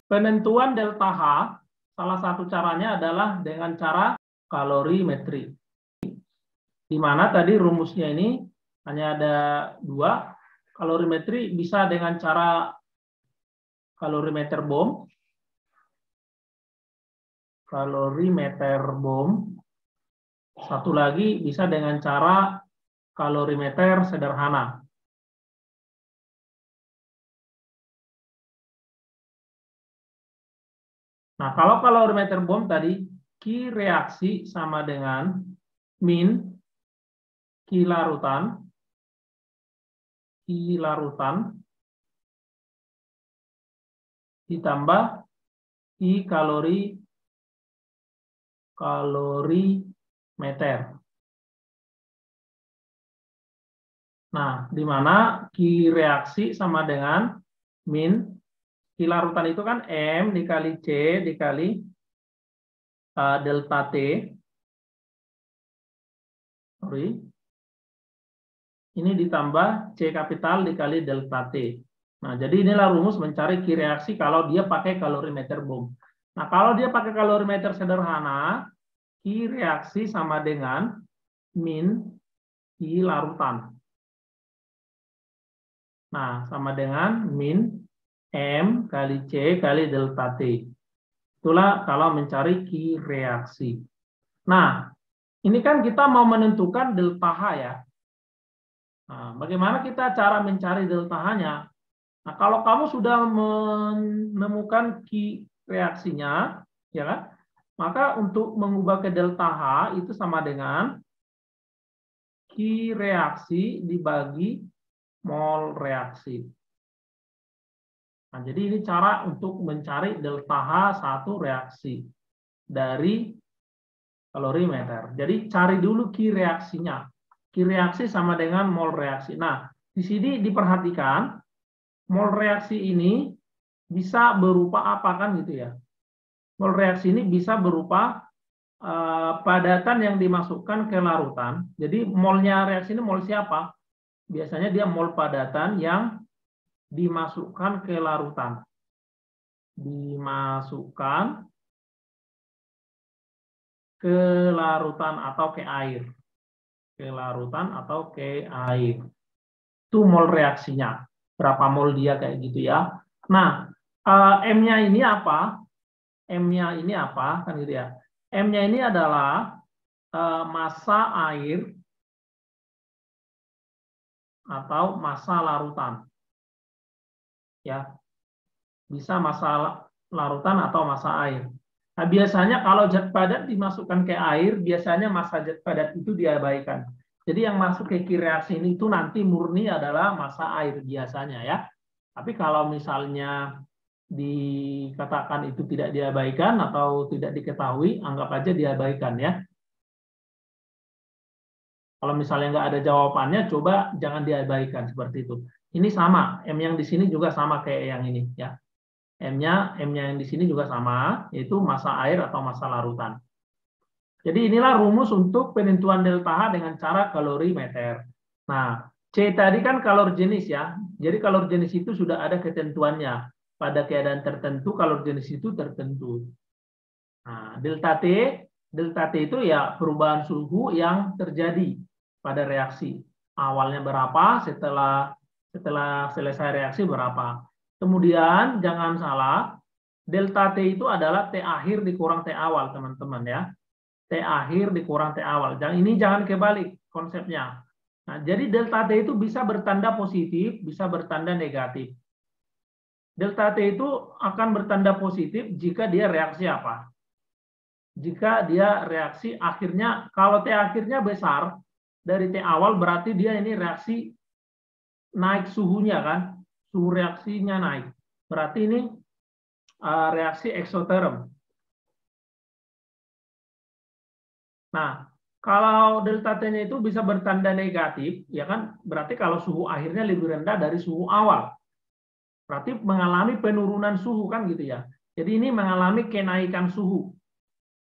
Penentuan delta H, salah satu caranya adalah dengan cara kalorimetri. Di mana tadi rumusnya ini hanya ada 2. Kalorimetri bisa dengan cara kalorimeter Bohm. Satu lagi bisa dengan cara kalorimeter sederhana. Nah, kalau kalorimeter Bohm tadi, Q reaksi sama dengan min Q larutan ditambah Q kalorimeter. Nah, di mana Q reaksi sama dengan min Q larutan itu kan M dikali C dikali delta T. Ini ditambah C kapital dikali delta T. Nah, jadi inilah rumus mencari Q reaksi kalau dia pakai kalorimeter Bohm. Nah, kalau dia pakai kalorimeter sederhana, Q reaksi sama dengan min Q larutan. Nah, sama dengan min M kali C kali delta T. Itulah kalau mencari Q reaksi. Nah, ini kan kita mau menentukan delta H ya. Nah, bagaimana kita cara mencari delta H-nya? Nah, kalau kamu sudah menemukan Q reaksinya, ya kan? Maka untuk mengubah ke delta H itu sama dengan Q reaksi dibagi mol reaksi. Nah, jadi ini cara untuk mencari delta H satu reaksi dari kalorimeter. Jadi cari dulu Q reaksinya. Q reaksi sama dengan mol reaksi. Nah, di sini diperhatikan mol reaksi ini bisa berupa apa kan gitu ya. Mol reaksi ini bisa berupa padatan yang dimasukkan ke larutan. Jadi molnya reaksi ini mol siapa? Biasanya dia mol padatan yang dimasukkan ke larutan. Dimasukkan ke larutan atau ke air. Ke larutan atau ke air. Itu mol reaksinya. Berapa mol dia kayak gitu ya. Nah, M-nya ini apa? M-nya ini apa? Kan gitu ya. M-nya ini adalah massa air atau massa larutan. Ya. Bisa massa larutan atau massa air. Nah, biasanya kalau zat padat dimasukkan ke air, biasanya massa zat padat itu diabaikan. Jadi yang masuk ke Q reaksi ini itu nanti murni adalah massa air biasanya ya. Tapi kalau misalnya dikatakan itu tidak diabaikan atau tidak diketahui, anggap aja diabaikan ya. Kalau misalnya nggak ada jawabannya, coba jangan diabaikan seperti itu. Ini sama, M yang di sini juga sama kayak yang ini ya. M-nya yang di sini juga sama, yaitu massa air atau massa larutan. Jadi inilah rumus untuk penentuan delta H dengan cara kalorimeter. Nah, C tadi kan kalor jenis ya. Jadi kalor jenis itu sudah ada ketentuannya. Pada keadaan tertentu, kalor jenis itu tertentu. Nah, delta T itu ya perubahan suhu yang terjadi pada reaksi. Awalnya berapa, setelah selesai reaksi berapa. Kemudian jangan salah, delta T itu adalah T akhir dikurang T awal, teman-teman ya. T akhir dikurang T awal. Ini jangan kebalik konsepnya. Nah, jadi delta T itu bisa bertanda positif, bisa bertanda negatif. Delta T itu akan bertanda positif jika dia reaksi apa? Jika dia reaksi akhirnya, kalau T akhirnya besar dari T awal berarti dia ini reaksi naik suhunya kan? Suhu reaksinya naik. Berarti ini reaksi eksoterm. Nah, kalau delta T-nya itu bisa bertanda negatif, ya kan? Berarti kalau suhu akhirnya lebih rendah dari suhu awal. Berarti mengalami penurunan suhu kan gitu ya. Jadi ini mengalami kenaikan suhu.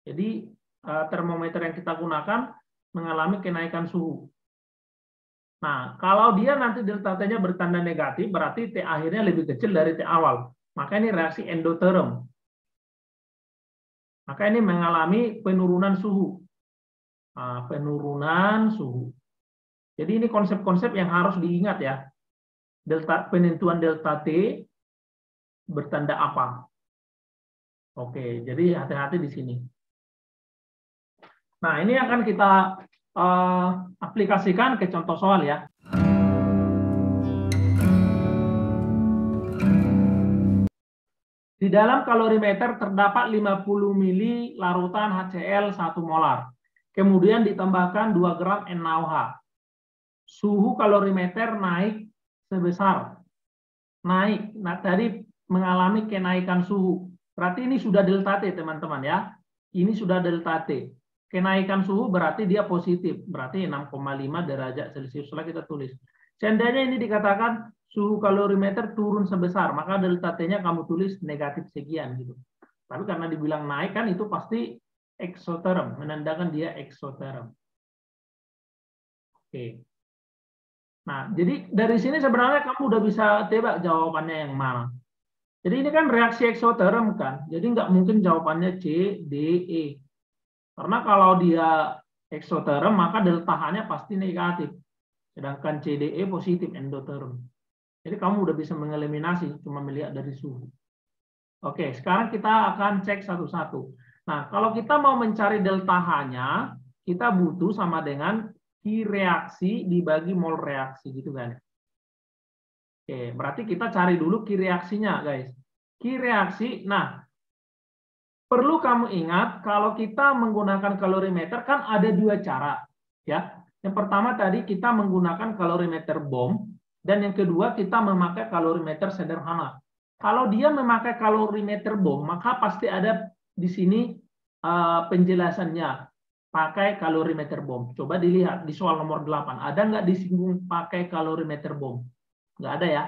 Jadi termometer yang kita gunakan mengalami kenaikan suhu. Nah, kalau dia nanti delta T-nya bertanda negatif, berarti T akhirnya lebih kecil dari T awal. maka ini reaksi endoterm. Maka ini mengalami penurunan suhu. Nah, penurunan suhu. Jadi ini konsep-konsep yang harus diingat ya. Penentuan delta T bertanda apa? Oke, jadi hati-hati di sini. Nah, ini akan kita aplikasikan ke contoh soal ya. Di dalam kalorimeter terdapat 50 mili larutan HCl 1 molar. Kemudian ditambahkan 2 gram NaOH. Suhu kalorimeter naik sebesar. Naik. Nah, tadi mengalami kenaikan suhu. Berarti ini sudah delta T, teman-teman ya. Ini sudah delta T. Kenaikan suhu berarti dia positif. Berarti 6,5 derajat Celcius. Setelah kita tulis. Seandainya ini dikatakan suhu kalorimeter turun sebesar, maka delta T-nya kamu tulis negatif sekian gitu. Tapi karena dibilang naik kan itu pasti exotherm, menandakan dia exotherm. Oke. Nah, jadi dari sini sebenarnya kamu udah bisa tebak jawabannya yang mana. Jadi ini kan reaksi exotherm kan, jadi nggak mungkin jawabannya C, D, E. Karena kalau dia exotherm maka delta H-nya pasti negatif. Sedangkan C, D, E positif endotherm. Jadi kamu udah bisa mengeliminasi cuma melihat dari suhu. Oke, sekarang kita akan cek satu-satu. Nah, kalau kita mau mencari delta H-nya, kita butuh sama dengan Ki reaksi dibagi mol reaksi gitu kan. Oke, berarti kita cari dulu Ki reaksinya, guys. Ki reaksi, nah, perlu kamu ingat kalau kita menggunakan kalorimeter kan ada 2 cara, ya. Yang pertama tadi kita menggunakan kalorimeter bom, dan yang kedua kita memakai kalorimeter sederhana. Kalau dia memakai kalorimeter bom, maka pasti ada di sini penjelasannya. Pakai kalorimeter bom. Coba dilihat di soal nomor 8. Ada nggak disinggung pakai kalorimeter bom? Nggak ada ya.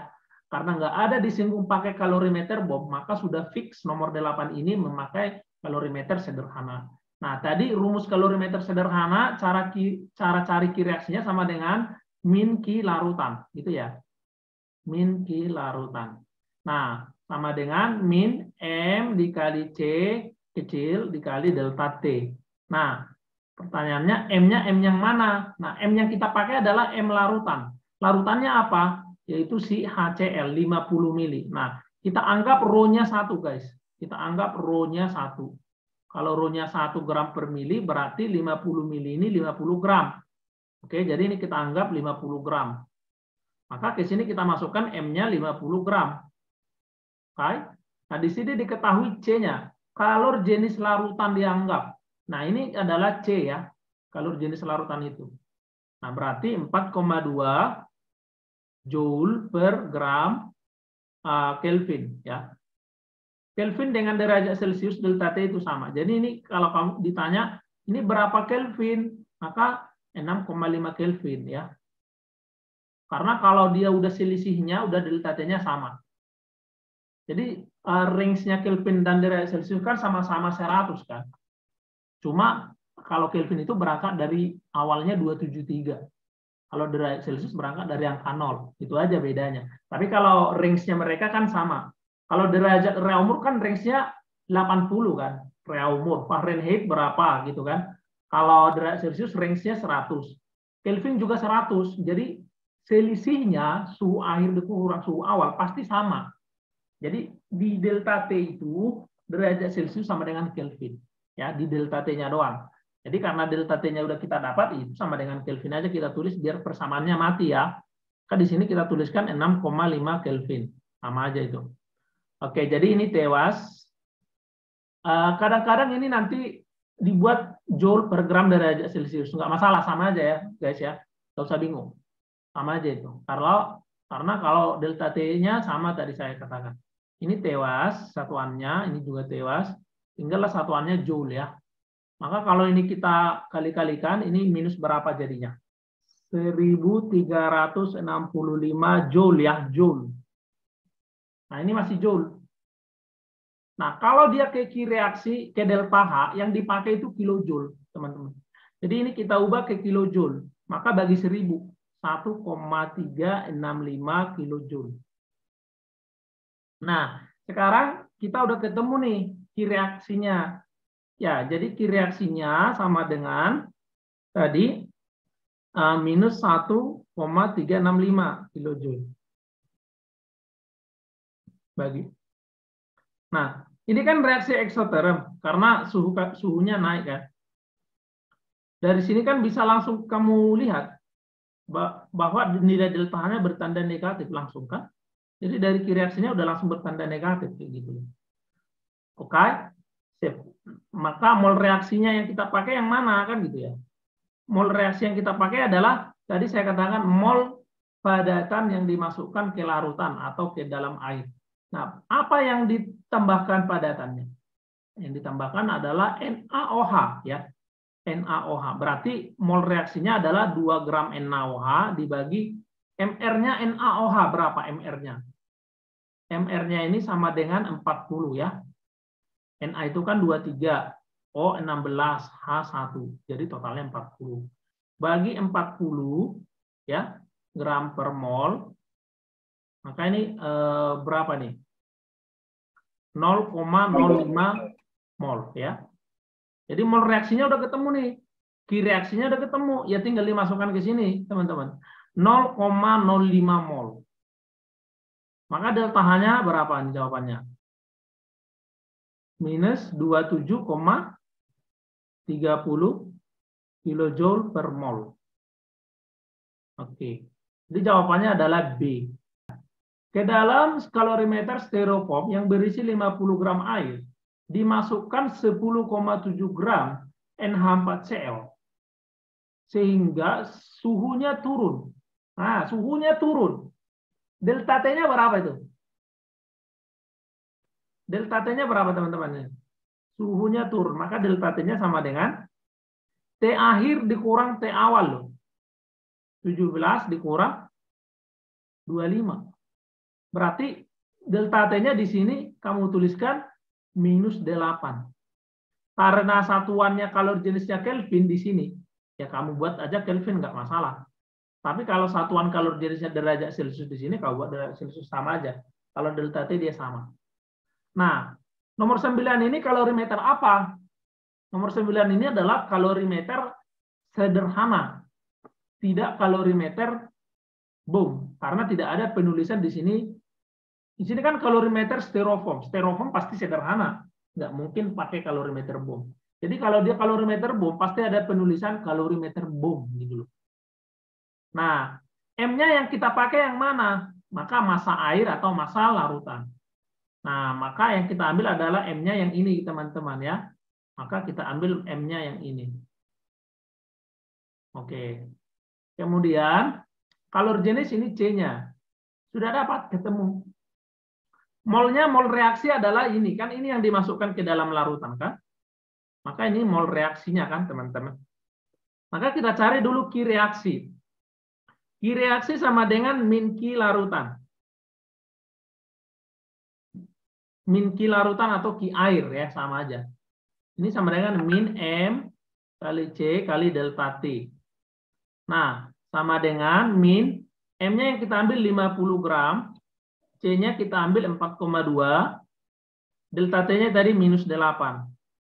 Karena nggak ada disinggung pakai kalorimeter bom, maka sudah fix nomor 8 ini memakai kalorimeter sederhana. Nah, tadi rumus kalorimeter sederhana, cara cari Ki reaksinya sama dengan min Ki larutan, gitu ya. Min Ki larutan. Nah, sama dengan min M dikali C kecil dikali delta T. Nah, pertanyaannya M-nya M yang mana? Nah, M yang kita pakai adalah M larutan. Larutannya apa? Yaitu si HCl 50 mili. Nah, kita anggap rho-nya 1, guys. Kita anggap rho-nya 1. Kalau rho-nya 1 gram per mili, berarti 50 mili ini 50 gram. Oke, jadi ini kita anggap 50 gram. Maka ke sini kita masukkan M-nya 50 gram. Oke. Nah, di sini diketahui C-nya. Kalor jenis larutan dianggap. Nah, ini adalah C ya. Kalor jenis larutan itu. Nah, berarti 4,2 Joule per gram Kelvin ya. Kelvin dengan derajat Celcius delta T itu sama. Jadi ini kalau kamu ditanya ini berapa Kelvin, maka 6,5 Kelvin ya. Karena kalau dia udah selisihnya udah delta T-nya sama. Jadi range-nya Kelvin dan derajat Celcius kan sama-sama 100 kan. Cuma kalau Kelvin itu berangkat dari awalnya 273. Kalau derajat Celcius berangkat dari angka 0. Itu aja bedanya. Tapi kalau range-nya mereka kan sama. Kalau derajat Raumur kan range-nya 80 kan. Raumur, Fahrenheit berapa gitu kan. Kalau derajat Celcius range-nya 100. Kelvin juga 100. Jadi selisihnya suhu akhir dikurang suhu awal pasti sama. Jadi di delta T itu derajat Celcius sama dengan Kelvin. Ya, di delta T-nya doang. Jadi karena delta T-nya udah kita dapat, itu sama dengan Kelvin aja kita tulis biar persamaannya mati ya. Kan di sini kita tuliskan 6,5 Kelvin. Sama aja itu. Oke, jadi ini tewas. Kadang-kadang ini nanti dibuat Joule per gram derajat Celcius. Nggak masalah, sama aja ya guys ya. Nggak usah bingung. Sama aja itu. Karena kalau delta T-nya sama tadi saya katakan. Ini tewas satuannya, ini juga tewas. Tinggallah satuannya Joule ya. Maka kalau ini kita kali-kalikan, ini minus berapa jadinya? 1365 Joule ya, Joule. Nah, ini masih Joule. Nah, kalau dia ke Ki reaksi ke delta H, yang dipakai itu kilojoule, teman-teman. Jadi ini kita ubah ke kilojoule. Maka bagi 1000, 1,365 kilojoule. Nah, Sekarang kita udah ketemu nih Ki reaksinya. Ya, jadi Ki reaksinya sama dengan tadi minus 1,365 kilojoule. Bagi. Nah, ini kan reaksi eksoterm karena suhunya naik kan. Dari sini kan bisa langsung kamu lihat bahwa nilai delta-nya bertanda negatif langsung kan. Jadi dari Ki reaksinya udah langsung bertanda negatif kayak gitu. Oke. Sip. Maka mol reaksinya yang kita pakai yang mana kan gitu ya. Mol reaksi yang kita pakai adalah tadi saya katakan mol padatan yang dimasukkan ke larutan atau ke dalam air. Nah, apa yang ditambahkan padatannya? Yang ditambahkan adalah NaOH ya. NaOH. Berarti mol reaksinya adalah 2 gram NaOH dibagi MR-nya NaOH berapa MR-nya? MR-nya ini sama dengan 40 ya. Na itu kan 23, O 16, H1. Jadi totalnya 40. Bagi 40 ya, gram per mol. Maka ini berapa nih? 0,05 mol ya. Jadi mol reaksinya udah ketemu nih. Ki reaksinya udah ketemu, ya tinggal dimasukkan ke sini, teman-teman. 0,05 mol. Maka delta H-nya berapa nih jawabannya? Minus 27,30 kilojoule per mol. Oke. Jadi jawabannya adalah B. Ke dalam kalorimeter styrofoam yang berisi 50 gram air, dimasukkan 10,7 gram NH4Cl. Sehingga suhunya turun. Nah, suhunya turun. Delta T-nya berapa itu? Delta T-nya berapa teman-teman? Suhunya turun. Maka delta T-nya sama dengan T akhir dikurang T awal loh. 17 dikurang 25. Berarti delta T-nya di sini kamu tuliskan minus 8. Karena satuannya kalori jenisnya Kelvin di sini, ya kamu buat aja Kelvin nggak masalah. Tapi kalau satuan kalori jenisnya derajat Celcius di sini, kamu buat derajat Celcius sama aja. Kalau delta T dia sama. Nah, nomor 9 ini kalorimeter apa? Nomor 9 ini adalah kalorimeter sederhana. Tidak kalorimeter boom. Karena tidak ada penulisan di sini. Di sini kan kalorimeter styrofoam. Styrofoam pasti sederhana. Nggak mungkin pakai kalorimeter boom. Jadi kalau dia kalorimeter boom, pasti ada penulisan kalorimeter boom. Gitu loh. Nah, M-nya yang kita pakai yang mana? Maka massa air atau massa larutan. Nah, maka yang kita ambil adalah M-nya yang ini, teman-teman ya. Maka kita ambil M-nya yang ini. Oke. Kemudian, kalori jenis ini C-nya. Sudah dapat ketemu. Molnya, mol reaksi adalah ini. Kan ini yang dimasukkan ke dalam larutan, kan? Maka ini mol reaksinya, kan, teman-teman. Maka kita cari dulu Ki reaksi. Ki reaksi sama dengan min Ki larutan. Min Ki larutan atau Ki air ya, sama aja. Ini sama dengan min M kali C kali delta T. Nah, sama dengan min M-nya yang kita ambil 50 gram, C-nya kita ambil 4,2, delta T-nya tadi minus 8.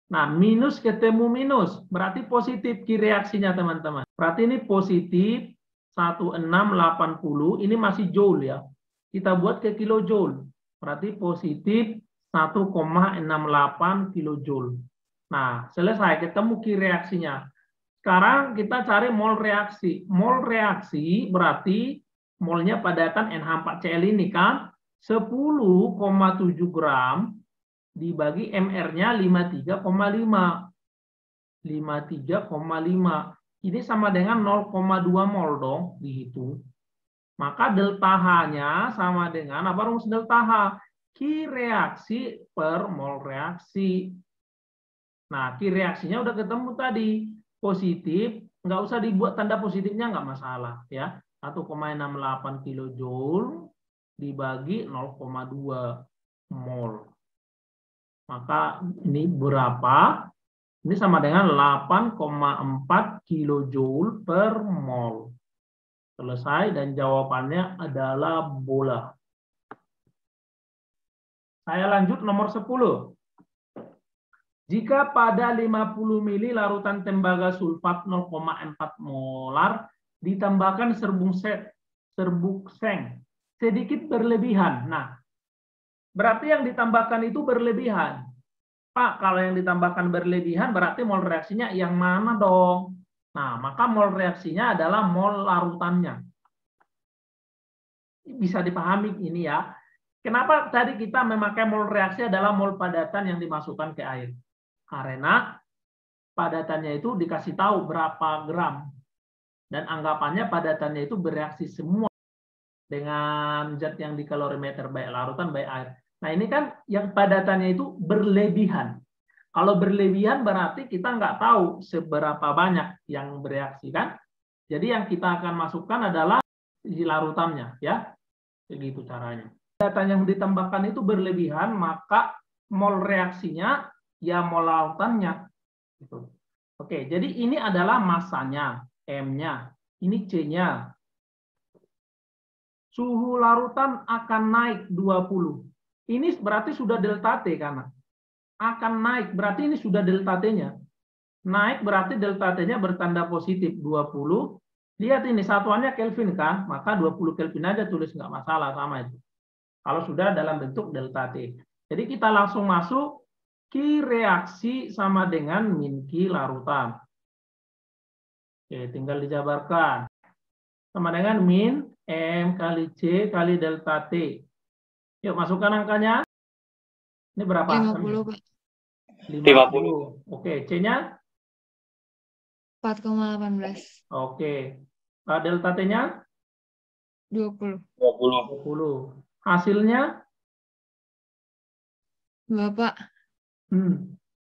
Nah, minus ketemu minus, berarti positif Ki reaksinya, teman-teman. Berarti ini positif 1680, ini masih joule ya. Kita buat ke kilojoule. Berarti positif 1,68 kilojoule. Nah, selesai ketemu Ki reaksinya. Sekarang kita cari mol reaksi. Mol reaksi berarti molnya padatan NH4Cl ini kan 10,7 gram dibagi MR-nya 53,5. 53,5. Ini sama dengan 0,2 mol dong dihitung. Maka delta H-nya sama dengan apa rumus delta H? Ki reaksi per mol reaksi. Nah, Ki reaksinya udah ketemu tadi. Positif, nggak usah dibuat tanda positifnya, nggak masalah. Ya, 1,68 kilojoule dibagi 0,2 mol. Maka ini berapa? Ini sama dengan 8,4 kilojoule per mol. Selesai dan jawabannya adalah bola. Saya lanjut nomor 10. Jika pada 50 mili larutan tembaga sulfat 0,4 molar ditambahkan serbuk seng sedikit berlebihan. Nah, berarti yang ditambahkan itu berlebihan. Pak, kalau yang ditambahkan berlebihan berarti mol reaksinya yang mana dong? Nah, maka mol reaksinya adalah mol larutannya. Bisa dipahami ini ya. Kenapa tadi kita memakai mol reaksi adalah mol padatan yang dimasukkan ke air? Karena padatannya itu dikasih tahu berapa gram. Dan anggapannya padatannya itu bereaksi semua dengan zat yang di kalorimeter, baik larutan, baik air. Nah ini kan yang padatannya itu berlebihan. Kalau berlebihan berarti kita nggak tahu seberapa banyak yang bereaksi kan. Jadi yang kita akan masukkan adalah isi larutannya ya. Begitu caranya. Data yang ditambahkan itu berlebihan, maka mol reaksinya ya mol larutannya. Gitu. Oke, jadi ini adalah masanya, M-nya. Ini C-nya. Suhu larutan akan naik 20. Ini berarti sudah delta T karena akan naik, berarti ini sudah delta T-nya. Naik berarti delta T-nya bertanda positif 20. Lihat ini satuannya Kelvin kan, maka 20 Kelvin aja tulis nggak masalah sama itu. Kalau sudah dalam bentuk delta T. Jadi kita langsung masuk Q reaksi sama dengan min Q larutan. Oke, tinggal dijabarkan. Sama dengan min M kali C kali delta T. Yuk masukkan angkanya. Ini berapa? 50, Pak. 50. Oke, C-nya? 4,18. Oke. Delta T-nya? 20. 20. Hasilnya? Bapak,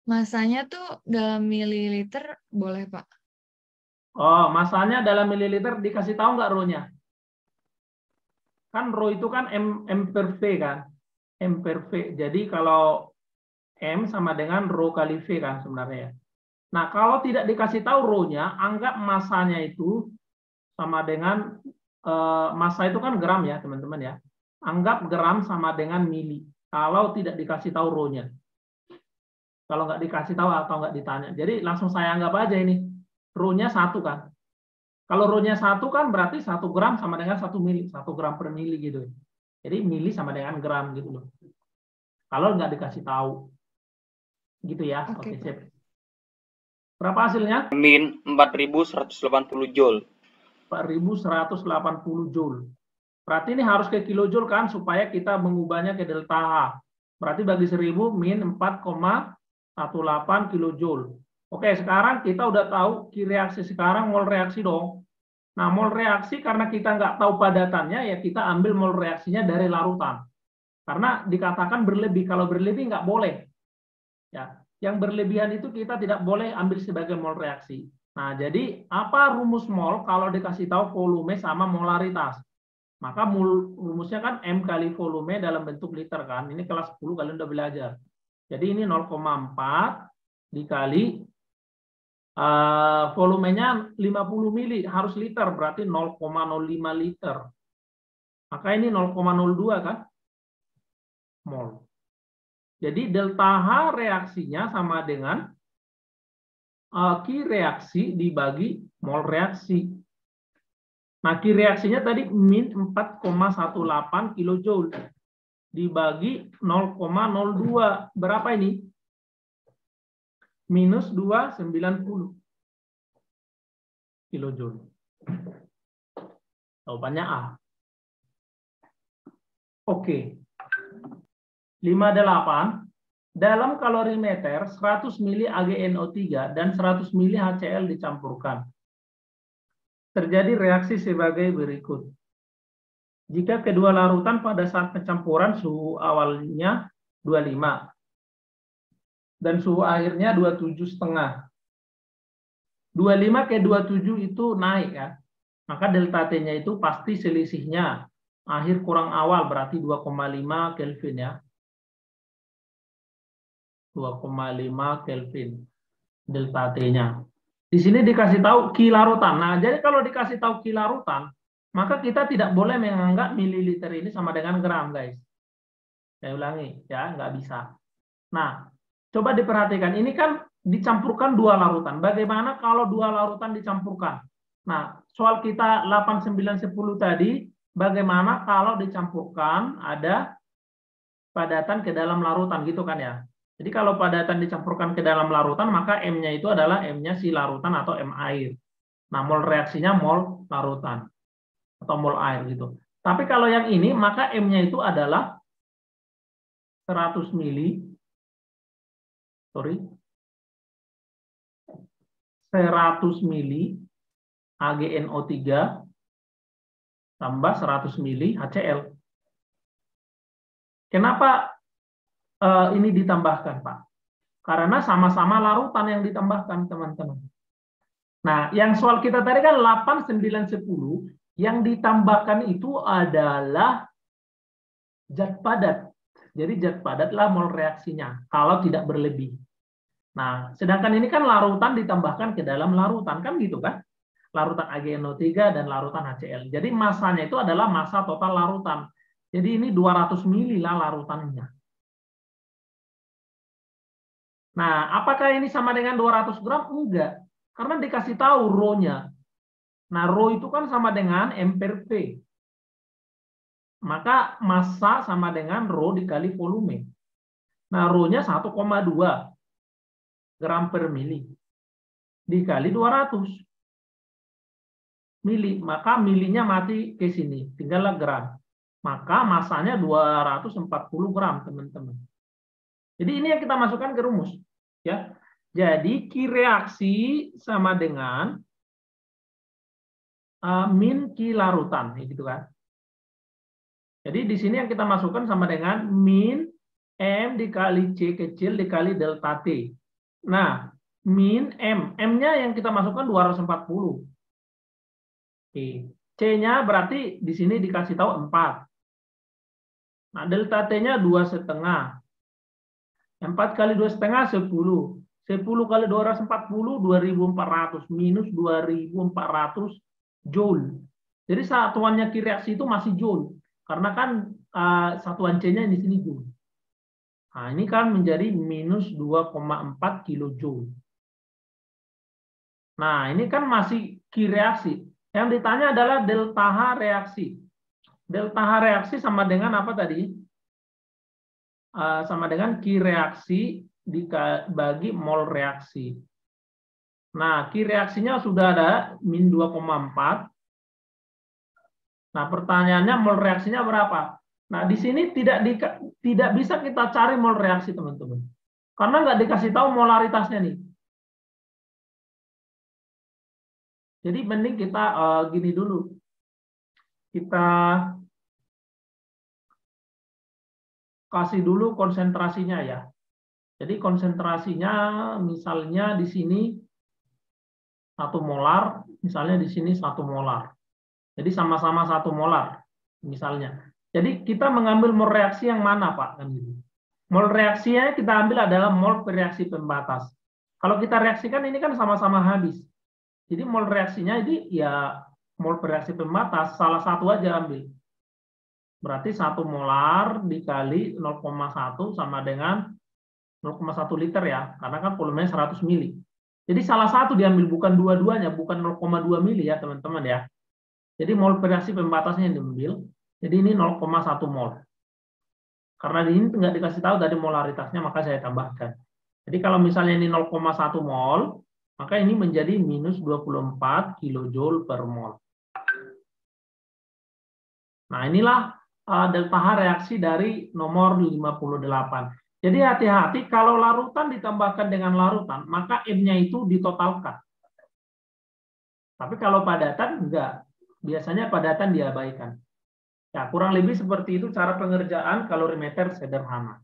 masanya tuh dalam mililiter boleh, Pak? Oh, masanya dalam mililiter dikasih tahu nggak rho-nya? Kan rho itu kan M per V kan? M per V. Jadi kalau M sama dengan rho kali V kan sebenarnya. Nah, kalau tidak dikasih tahu rho-nya, anggap masanya itu sama dengan, massa itu kan gram ya teman-teman ya. Anggap gram sama dengan mili. Kalau tidak dikasih tahu rho-nya. Kalau nggak dikasih tahu atau nggak ditanya. Jadi langsung saya anggap aja ini. Rho-nya 1 kan. Kalau rho-nya 1 kan berarti 1 gram sama dengan 1 mili. 1 gram per mili gitu. Jadi mili sama dengan gram gitu loh. Kalau nggak dikasih tahu. Gitu ya. Oke, sip. Berapa hasilnya? Min 4180 joule. 4180 joule. Berarti ini harus ke kilojoule kan supaya kita mengubahnya ke delta H. Berarti bagi 1000 min 4,18 kilojoule. Oke, sekarang kita udah tahu Q reaksi, sekarang mol reaksi dong. Nah, mol reaksi karena kita nggak tahu padatannya, ya kita ambil mol reaksinya dari larutan. Karena dikatakan berlebih, kalau berlebih nggak boleh. Ya, yang berlebihan itu kita tidak boleh ambil sebagai mol reaksi. Nah, jadi apa rumus mol kalau dikasih tahu volume sama molaritas? Maka rumusnya kan M kali volume dalam bentuk liter kan. Ini kelas 10 kalian udah belajar. Jadi ini 0,4 dikali volumenya 50 mili, harus liter, berarti 0,05 liter. Maka ini 0,02 kan? Mol. Jadi delta H reaksinya sama dengan Q reaksi dibagi mol reaksi. Nah, Q reaksinya tadi min 4,18 kilojoule dibagi 0,02. Berapa ini? Minus 290 kilojoule. Jawabannya A. Oke. 58. Dalam kalorimeter 100 mili AgNO3 dan 100 mili HCl dicampurkan. Terjadi reaksi sebagai berikut. Jika kedua larutan pada saat pencampuran suhu awalnya 25 dan suhu akhirnya 27,5. 25 ke 27 itu naik kan. Maka delta T-nya itu pasti selisihnya akhir kurang awal berarti 2,5 Kelvin ya. 2,5 Kelvin delta T-nya. Di sini dikasih tahu Q larutan. Nah, jadi kalau dikasih tahu Q larutan, maka kita tidak boleh menganggap mililiter ini sama dengan gram, guys. Saya ulangi, ya, nggak bisa. Nah, coba diperhatikan. Ini kan dicampurkan dua larutan. Bagaimana kalau dua larutan dicampurkan? Nah, soal kita 8, 9, 10 tadi, bagaimana kalau dicampurkan ada padatan ke dalam larutan, gitu kan ya? Jadi kalau padatan dicampurkan ke dalam larutan, maka M-nya itu adalah M-nya si larutan atau M air. Nah, mol reaksinya mol larutan atau mol air gitu. Tapi kalau yang ini, maka M-nya itu adalah 100 mili, 100 mili AgNO3 tambah 100 mili HCl. Kenapa ini ditambahkan, Pak? Karena sama-sama larutan yang ditambahkan, teman-teman. Nah, yang soal kita tadi kan 8, 9, 10, yang ditambahkan itu adalah zat padat. Jadi zat padatlah mol reaksinya, kalau tidak berlebih. Nah, sedangkan ini kan larutan ditambahkan ke dalam larutan, kan gitu kan? Larutan AgNO3 dan larutan HCl. Jadi masanya itu adalah massa total larutan. Jadi ini 200 mili lah larutannya. Nah, apakah ini sama dengan 200 gram? Enggak. Karena dikasih tahu rho-nya. Nah, rho itu kan sama dengan M per P. Maka massa sama dengan rho dikali volume. Nah, rho-nya 1,2 gram per mili. Dikali 200 mili. Maka milinya mati ke sini. Tinggallah gram. Maka massanya 240 gram, teman-teman. Jadi ini yang kita masukkan ke rumus. Ya. Jadi Q reaksi sama dengan min Q larutan. Gitu kan. Jadi di sini yang kita masukkan sama dengan min M dikali C kecil dikali delta T. Nah, min M. M-nya yang kita masukkan 240. Oke. C-nya berarti di sini dikasih tahu 4. Nah, delta T-nya 2,5. 4 kali 2,5, 10. 10 kali 240, 2.400. Minus 2.400 joule. Jadi satuannya Q reaksi itu masih joule. Karena kan satuan C-nya di sini joule. Nah, ini kan menjadi minus 2,4 kilojoule. Nah, ini kan masih Q reaksi. Yang ditanya adalah delta H reaksi. Delta H reaksi sama dengan apa tadi? Sama dengan Q reaksi dibagi mol reaksi. Nah, Q reaksinya sudah ada min 2,4. Nah, pertanyaannya mol reaksinya berapa? Nah, di sini tidak bisa kita cari mol reaksi, teman-teman. Karena nggak dikasih tahu molaritasnya nih. Jadi mending kita gini dulu. Kita kasih dulu konsentrasinya ya. Jadi konsentrasinya misalnya di sini 1 molar, misalnya di sini 1 molar. Jadi sama-sama 1 molar, misalnya. Jadi kita mengambil mol reaksi yang mana, Pak? Mol reaksinya kita ambil adalah mol reaksi pembatas. Kalau kita reaksikan ini kan sama-sama habis. Jadi mol reaksinya ini ya mol reaksi pembatas, salah satu aja ambil. Berarti 1 molar dikali 0,1 sama dengan 0,1 liter ya, karena kan volumenya 100 mili. Jadi salah satu diambil, bukan dua-duanya, bukan 0,2 mili ya, teman-teman ya. Jadi mol reaksi pembatasnya yang diambil. Jadi ini 0,1 mol. Karena ini nggak dikasih tahu tadi molaritasnya, maka saya tambahkan. Jadi kalau misalnya ini 0,1 mol, maka ini menjadi minus 24 kilojoule per mol. Nah, inilah delta H reaksi dari nomor 58. Jadi hati-hati kalau larutan ditambahkan dengan larutan, maka M-nya itu ditotalkan. Tapi kalau padatan enggak. Biasanya padatan diabaikan. Ya, kurang lebih seperti itu cara pengerjaan kalorimeter sederhana.